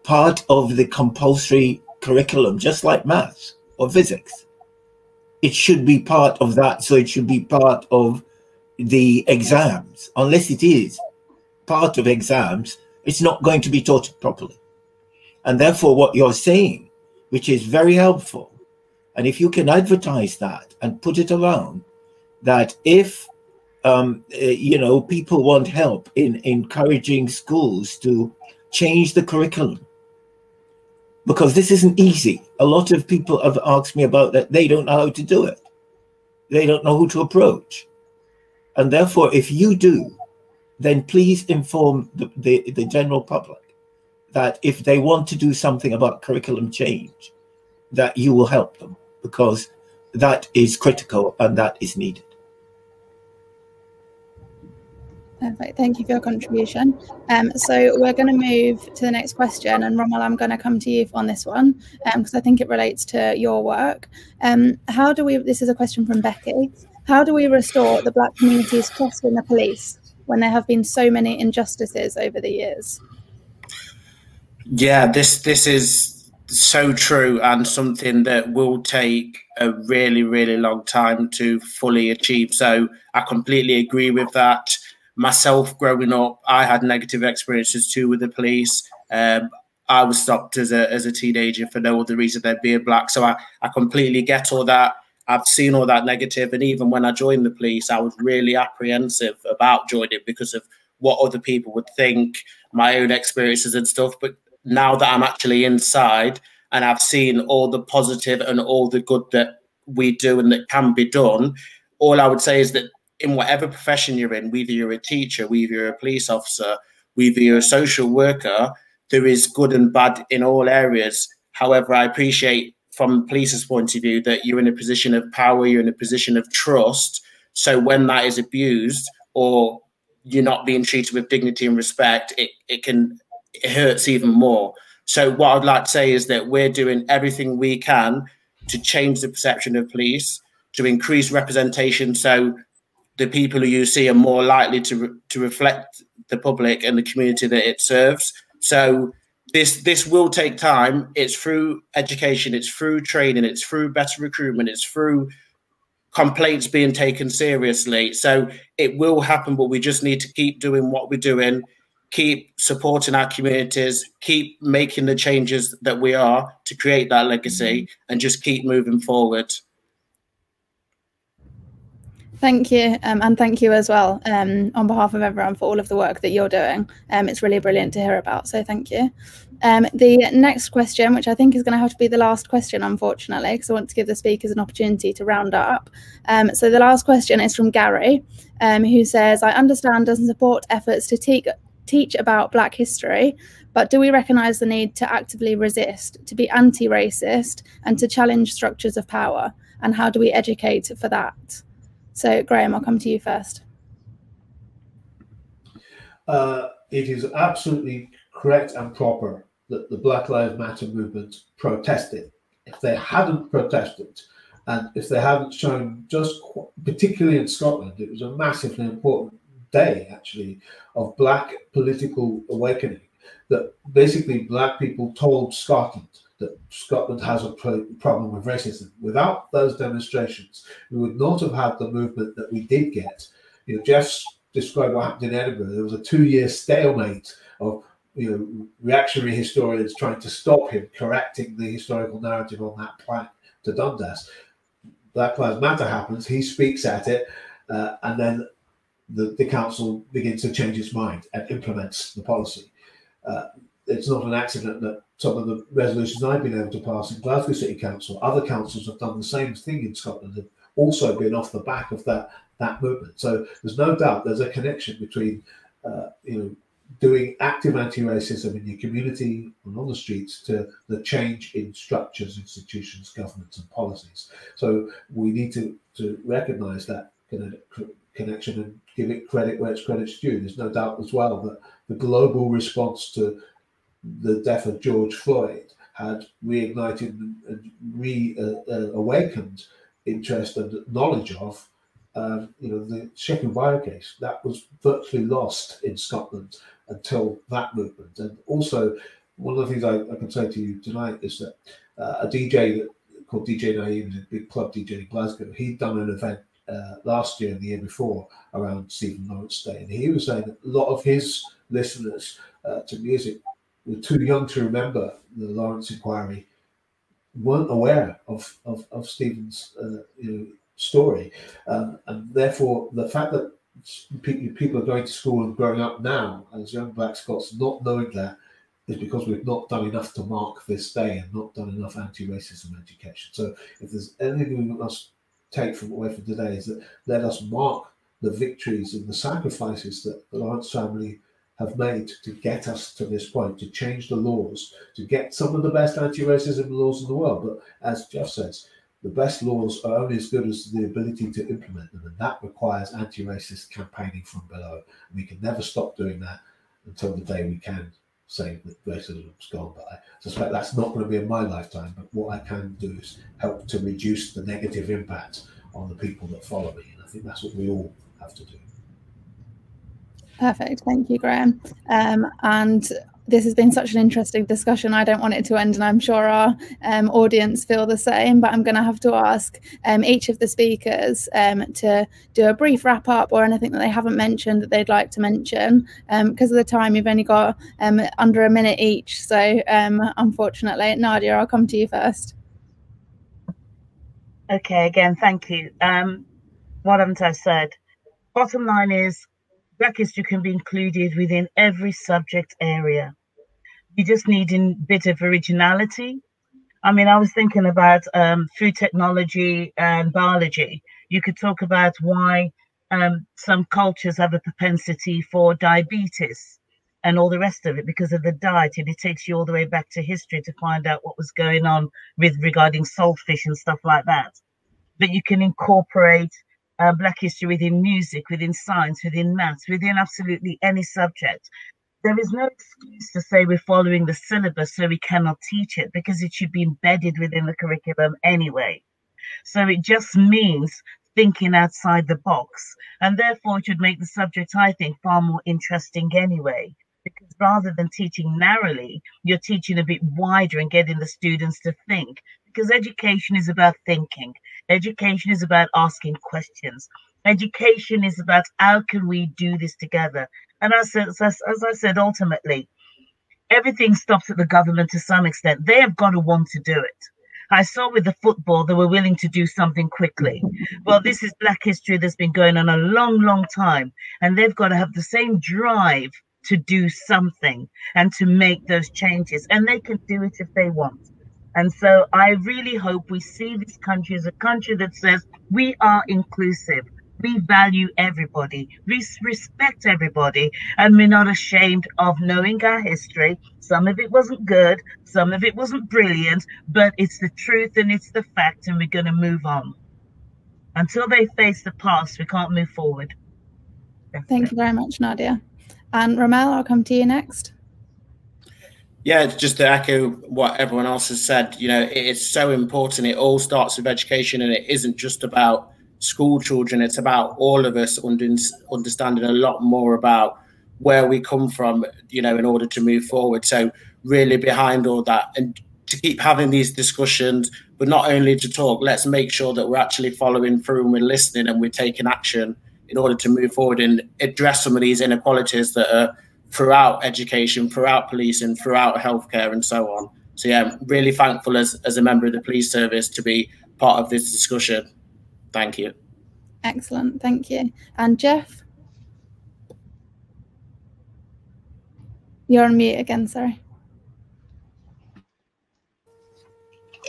part of the compulsory curriculum, just like maths or physics. It should be part of that, so it should be part of the exams. Unless it is part of exams, it's not going to be taught properly. And therefore, what you're saying, which is very helpful, and if you can advertise that and put it around, that if you know, people want help in encouraging schools to change the curriculum, because this isn't easy. A lot of people have asked me about that. They don't know how to do it. They don't know who to approach. And therefore, if you do, then please inform the general public that if they want to do something about curriculum change, that you will help them, because that is critical and that is needed. Perfect. Thank you for your contribution. So we're going to move to the next question, and Rommel, I'm going to come to you on this one because I think it relates to your work. How do we? This is a question from Becky. How do we restore the Black community's trust in the police when there have been so many injustices over the years? Yeah, this is so true, and something that will take a really, really long time to fully achieve. So I completely agree with that. Myself, growing up, I had negative experiences too with the police. I was stopped as a teenager for no other reason than being Black. So I completely get all that. I've seen all that negative. And even when I joined the police, I was really apprehensive about joining because of what other people would think, my own experiences and stuff. But now that I'm actually inside and I've seen all the positive and all the good that we do and that can be done, all I would say is that in whatever profession you're in, whether you're a teacher, whether you're a police officer, whether you're a social worker, there is good and bad in all areas. However, I appreciate from police's point of view that you're in a position of power, you're in a position of trust. So when that is abused or you're not being treated with dignity and respect, it hurts even more. So what I'd like to say is that we're doing everything we can to change the perception of police, to increase representation so the people who you see are more likely to reflect the public and the community that it serves. So this will take time. It's through education, it's through training, it's through better recruitment, it's through complaints being taken seriously. So it will happen, but we just need to keep doing what we're doing, keep supporting our communities, keep making the changes that we are to create that legacy, and just keep moving forward. Thank you, and thank you as well on behalf of everyone for all of the work that you're doing. It's really brilliant to hear about, so thank you. The next question, which I think is going to have to be the last question, unfortunately, because I want to give the speakers an opportunity to round up. So the last question is from Gary, who says, I understand and support efforts to teach about Black history, but do we recognise the need to actively resist, to be anti-racist and to challenge structures of power? And how do we educate for that? So, Graham, I'll come to you first. It is absolutely correct and proper that the Black Lives Matter movement protested. If they hadn't protested, and if they hadn't shown, just particularly in Scotland, it was a massively important day, actually, of Black political awakening, that basically Black people told Scotland that Scotland has a problem with racism. Without those demonstrations, we would not have had the movement that we did get. You know, Jeff's described what happened in Edinburgh. There was a 2-year stalemate of reactionary historians trying to stop him correcting the historical narrative on that plaque to Dundas. Black Lives Matter happens, he speaks at it, and then the council begins to change its mind and implements the policy. It's not an accident that some of the resolutions I've been able to pass in Glasgow City Council, other councils have done the same thing in Scotland, have also been off the back of that movement. So there's no doubt there's a connection between doing active anti-racism in your community and on the streets to the change in structures, institutions, governments and policies. So we need to recognise that connection and give it credit where it's credit's due. There's no doubt as well that the global response to the death of George Floyd had reignited and awakened interest and knowledge of the Sheffield Bio case. That was virtually lost in Scotland until that movement. And also, one of the things I can say to you tonight is that a DJ called DJ Naeem, a big club DJ in Glasgow, he'd done an event last year and the year before around Stephen Lawrence Day, and he was saying that a lot of his listeners to music were too young to remember the Lawrence inquiry, weren't aware of Stephen's story, and therefore the fact that people are going to school and growing up now as young Black Scots not knowing that is because we've not done enough to mark this day and not done enough anti-racism education. So if there's anything we must take away from today, is that let us mark the victories and the sacrifices that the Lawrence family have made to get us to this point, to change the laws, to get some of the best anti-racism laws in the world. But as Jeff says, The best laws are only as good as the ability to implement them, and that requires anti-racist campaigning from below. We can never stop doing that until the day we can say that racism's gone. But I suspect that's not going to be in my lifetime. But what I can do is help to reduce the negative impact on the people that follow me, and I think that's what we all have to do. Perfect. Thank you, Graham. And this has been such an interesting discussion. I don't want it to end, and I'm sure our audience feel the same, but I'm going to have to ask each of the speakers to do a brief wrap up or anything that they haven't mentioned that they'd like to mention. Because of the time, you've only got under a minute each. So unfortunately, Nadia, I'll come to you first. Okay, again, thank you. What haven't I said? Bottom line is, Black history can be included within every subject area. You just need a bit of originality. I mean, I was thinking about food technology and biology. You could talk about why some cultures have a propensity for diabetes and all the rest of it because of the diet. And it takes you all the way back to history to find out what was going on regarding saltfish and stuff like that. But you can incorporate Black history within music, within science, within maths, within absolutely any subject. There is no excuse to say we're following the syllabus so we cannot teach it, because it should be embedded within the curriculum anyway. So it just means thinking outside the box, and therefore it should make the subject, I think, far more interesting anyway, because rather than teaching narrowly, you're teaching a bit wider and getting the students to think, because education is about thinking. Education is about asking questions. Education is about how can we do this together. And as I said, ultimately, everything stops at the government to some extent. They have got to want to do it. I saw with the football, they were willing to do something quickly. Well, this is Black history that's been going on a long, long time. And they've got to have the same drive to do something and to make those changes. And they can do it if they want. And so I really hope we see this country as a country that says we are inclusive, we value everybody, we respect everybody, and we're not ashamed of knowing our history. Some of it wasn't good, some of it wasn't brilliant, but it's the truth and it's the fact, and we're going to move on. Until they face the past, we can't move forward. Thank you very much, Nadia. And Ramel, I'll come to you next. Yeah, just to echo what everyone else has said, you know, it's so important. It all starts with education, and it isn't just about school children. It's about all of us understanding a lot more about where we come from, you know, in order to move forward. So really behind all that, and to keep having these discussions, but not only to talk, let's make sure that we're actually following through and we're listening and we're taking action in order to move forward and address some of these inequalities that are throughout education, throughout policing, throughout healthcare, and so on. So yeah, I'm really thankful as a member of the police service to be part of this discussion. Thank you. Excellent, thank you. And Jeff? You're on mute again, sorry.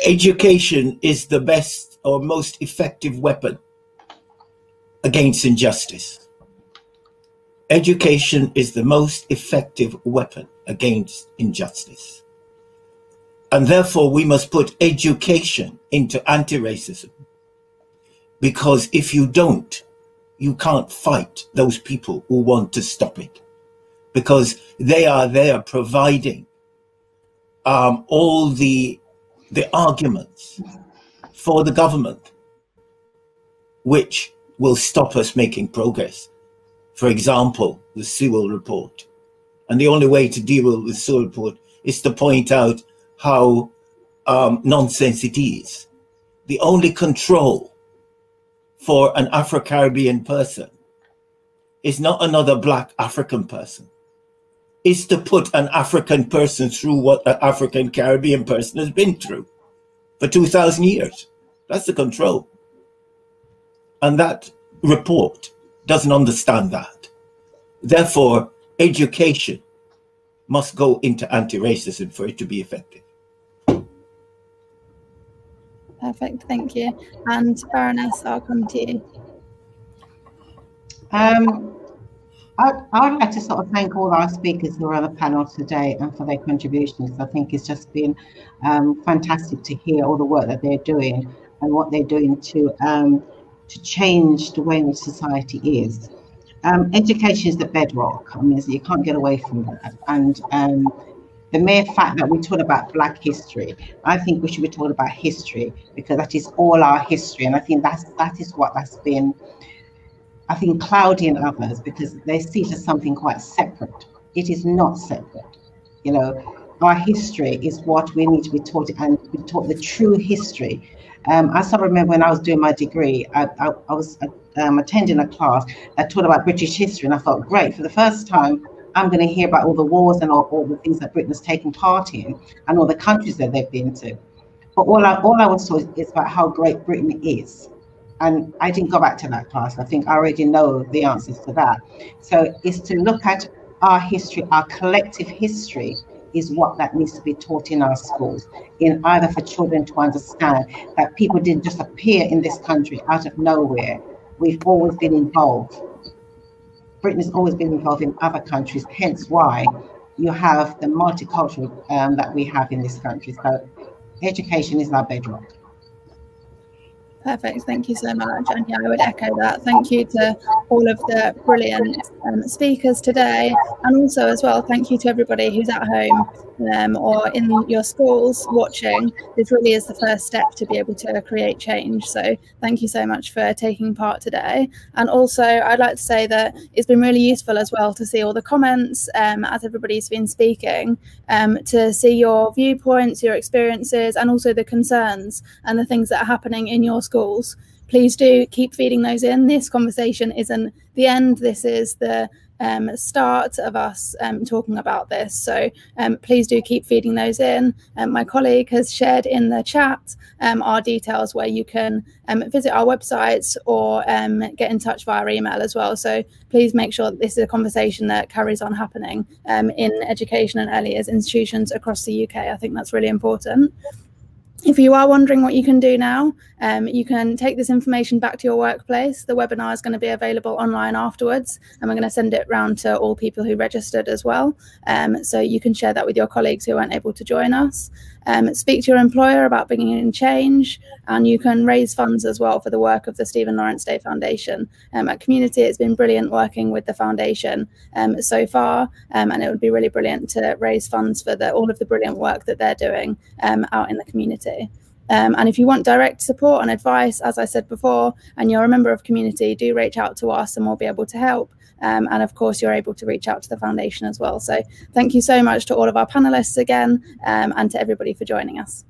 Education is the best or most effective weapon against injustice. Education is the most effective weapon against injustice. And therefore, we must put education into anti-racism. Because if you don't, you can't fight those people who want to stop it. Because they are there providing all the arguments for the government, which will stop us making progress. For example, the Sewell report. And the only way to deal with the Sewell report is to point out how nonsense it is. The only control for an Afro-Caribbean person is not another Black African person. It's to put an African person through what an African Caribbean person has been through for 2,000 years. That's the control. And that report doesn't understand that. Therefore, education must go into anti-racism for it to be effective. Perfect, thank you. And Baroness, I'll come to you. I would like to sort of thank all our speakers who are on the panel today and for their contributions. I think it's just been fantastic to hear all the work that they're doing. and what they're doing to change the way in which society is. Education is the bedrock. I mean, so you can't get away from that. And the mere fact that we talk about Black history, I think we should be talking about history, because that is all our history. And I think that is what has been, I think, clouding others, because they see it as something quite separate. It is not separate. You know, our history is what we need to be taught, and be taught the true history. I still remember when I was doing my degree, I was attending a class that taught about British history, and I thought, great, for the first time, I'm going to hear about all the wars and all the things that Britain has taken part in, and all the countries that they've been to. But all I was taught is about how great Britain is. And I didn't go back to that class. I think I already know the answers to that. So it's to look at our history, our collective history, is what that needs to be taught in our schools, in either for children to understand that people didn't just appear in this country out of nowhere. We've always been involved. Britain has always been involved in other countries, hence why you have the multicultural that we have in this country. So education is our bedrock. Perfect, thank you so much. And yeah, I would echo that. Thank you to all of the brilliant speakers today, and also as well, thank you to everybody who's at home or in your schools watching. This really is the first step to be able to create change. So thank you so much for taking part today. And also I'd like to say that it's been really useful as well to see all the comments as everybody's been speaking, to see your viewpoints, your experiences, and also the concerns and the things that are happening in your schools. Please do keep feeding those in. This conversation isn't the end. This is the start of us talking about this. So please do keep feeding those in. My colleague has shared in the chat our details where you can visit our websites or get in touch via email as well. So please make sure that this is a conversation that carries on happening in education and early years institutions across the UK. I think that's really important. If you are wondering what you can do now, you can take this information back to your workplace. The webinar is going to be available online afterwards, and we're going to send it round to all people who registered as well. So you can share that with your colleagues who weren't able to join us. Speak to your employer about bringing in change, and you can raise funds as well for the work of the Stephen Lawrence Day Foundation. At Community, it's been brilliant working with the foundation so far, and it would be really brilliant to raise funds for all of the brilliant work that they're doing out in the community. And if you want direct support and advice, as I said before, and you're a member of Community, do reach out to us and we'll be able to help. And of course, you're able to reach out to the foundation as well. So thank you so much to all of our panelists again, and to everybody for joining us.